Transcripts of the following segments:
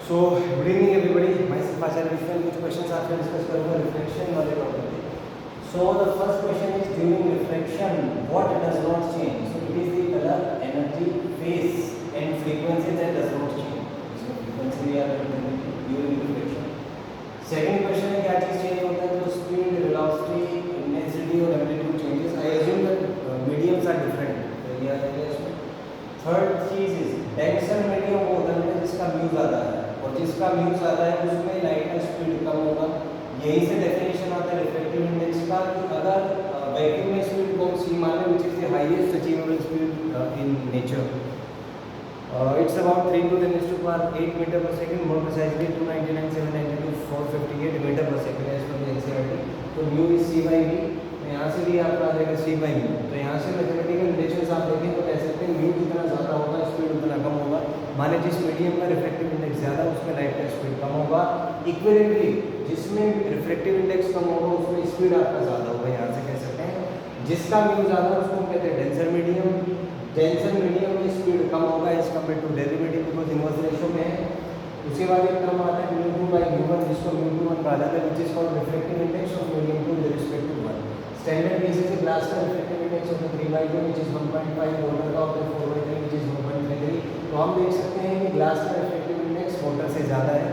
सो good evening everybody, myself Acharya Vishwan. कुछ questions आपसे discuss करूंगा रिफ्लेक्शन वाले टॉपिक पे। So the first question is during reflection what does not change? So it is the colour, energy, phase and frequency that does not change. इसमें frequency भी याद रखनी है ड्यूरिंग रिफ्लेक्शन। सेकंड क्वेश्चन है क्या चीज चेंज होता है? तो स्पीड, वेलोसिटी, इंटेंसिटी और amplitude changes. I assume that mediums are different, तो ये आ जाएगा इसमें। थर्ड चीज इज डेंसर मीडियम वो होता है जिसका म्यू ज़्यादा है, और जिसका म्यू ज़्यादा है उसमें लाइट का स्पीड कम होगा। यही से डेफिनेशन आता है रिफ्लेक्टिव इंडेक्स का कि अगर वैक्यूम में स्पीड कौन सी माने which is the highest achievable speed in nature. It's about 3 to 10 to power 8 metre per second, more precisely 299, 792, 458 metre per second है इसका एनसीईआरटी। तो mu is C by V, तो यहाँ से भी आपका आ जाएगा सी बाई वी। तो यहाँ से मैथमेटिकल रिलेशंस आप देखें तो कह सकते हैं म्यू जितना ज़्यादा होगा स्पीड उतना कम होगा। माने जिस मीडियम का रिफ्लेक्टिव इंडेक्स ज़्यादा उसमें लाइट का स्पीड कम होगा। इक्विवेलेंटली जिसमें रिफ्लेक्टिव इंडेक्स कम होगा उसमें स्पीड आपका ज़्यादा होगा। यहाँ से कह सकते हैं जिसका म्यू ज़्यादा उसको हम कहते हैं डेंसर मीडियम। डेंसर मीडियम में स्पीड कम होगा as compare to derivative, because inverse ratio में है। उसके बाद एक टर्म आता है μ2 by μ1, जिसको μ21 कहा जाता है, which is called reflective index of medium two with respect to 1। Standard cases में ग्लास का रिफ्लेक्टिव इंडेक्स होता है 3/2 which is 1.5, वाटर का होता है 4/3 which is 1.33। तो हम देख सकते हैं कि ग्लास का रिफ्लेक्टिव इंडेक्स वाटर से ज़्यादा है,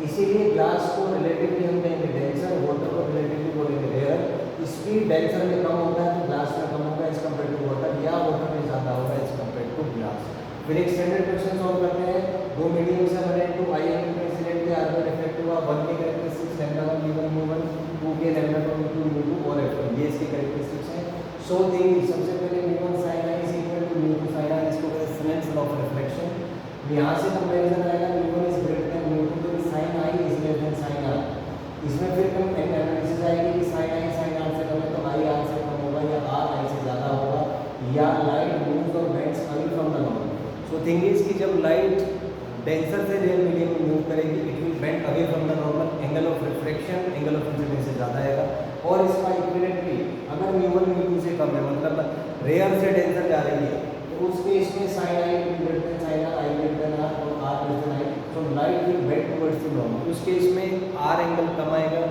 इसीलिए ग्लास को रिलेटिवली हम कहेंगे डेंसर, वाटर को रिलेटिवली बोलेंगे रेयर। स्पीड डेंसर में कम होता है तो ग्लास में कम होगा एज कम्पेयर टू वाटर, या वाटर में ज़्यादा होगा एज कम्पेयर टू ग्लास। फिर एक स्टैंडर्ड क्वेश्चन सॉल्व करते हैं। दो मीडियम से बने, 2 आयन इंसिडेंट के आर में रिफ्लेक्ट हुआ, 1 के कैरेक्टरिस्टिक्स λ1 v1 mu1, 2 के λ2 v2 mu2 और f1, ये इसके कैरेक्टरिस्टिक्स हैं। सो थिंग सबसे पहले mu1 sin i is equal to mu2 sin i, इसको कहते हैं Snell's law of reflection। यहाँ से कंपैरिजन आएगा mu1 is greater than mu2 तो sin i is less than sin r। इसमें फिर हम एनालिसिस आएगी कि sin i sin r से कम है तो i r से कम होगा, या r i से ज़्यादा होगा, या लाइट मूव्स और bends away from the normal. So thing is कि जब लाइट डेंसर से रियल मीडियम में मूव करेगी it will bend away from the normal, angle of reflection angle of incidence से ज़्यादा आएगा। और इसका इक्विवेलेंटली अगर μ1 μ2 से कम है, मतलब रेयर से डेंसर जा रही है, तो उस केस में sin i greater than sin r, i greater than r और r less than i, so light will bend towards the normal। उस केस में r एंगल कम आएगा,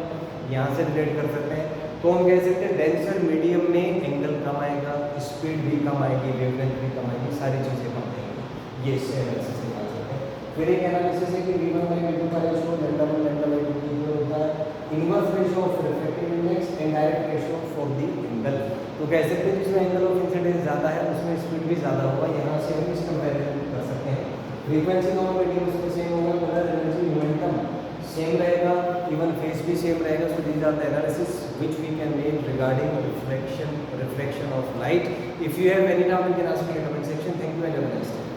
यहाँ से रिलेट कर सकते हैं। तो हम कह सकते हैं डेंसर मीडियम में एंगल कम आएगा, स्पीड भी कम आएगी, वेवलेंथ भी कम आएगी, सारी चीज़ें कम आएंगी। ये इससे एनालिसिस निकाल सकते हैं। फिर एक एनालिसिस है कि v1 by v2 का रेशियो λ1 λ2 की जो होता है inverse ratio of reflective index and direct ratio for the angle. तो कह सकते हैं जिसमें एंगल ऑफ इंसिडेंस ज़्यादा है उसमें स्पीड भी ज़्यादा होगा। यहाँ से हम इस कंपैरिजन कर सकते हैं। फ्रीक्वेंसी दोनों मीडियम्स में सेम होगा, कलर, एनर्जी, मोमेंटम सेम रहेगा, इवन फेस भी सेम रहेगा। So these are the analysis which we can make regarding reflection of light. If you have any doubt you can ask me in the comment section. Thank you and have a nice day.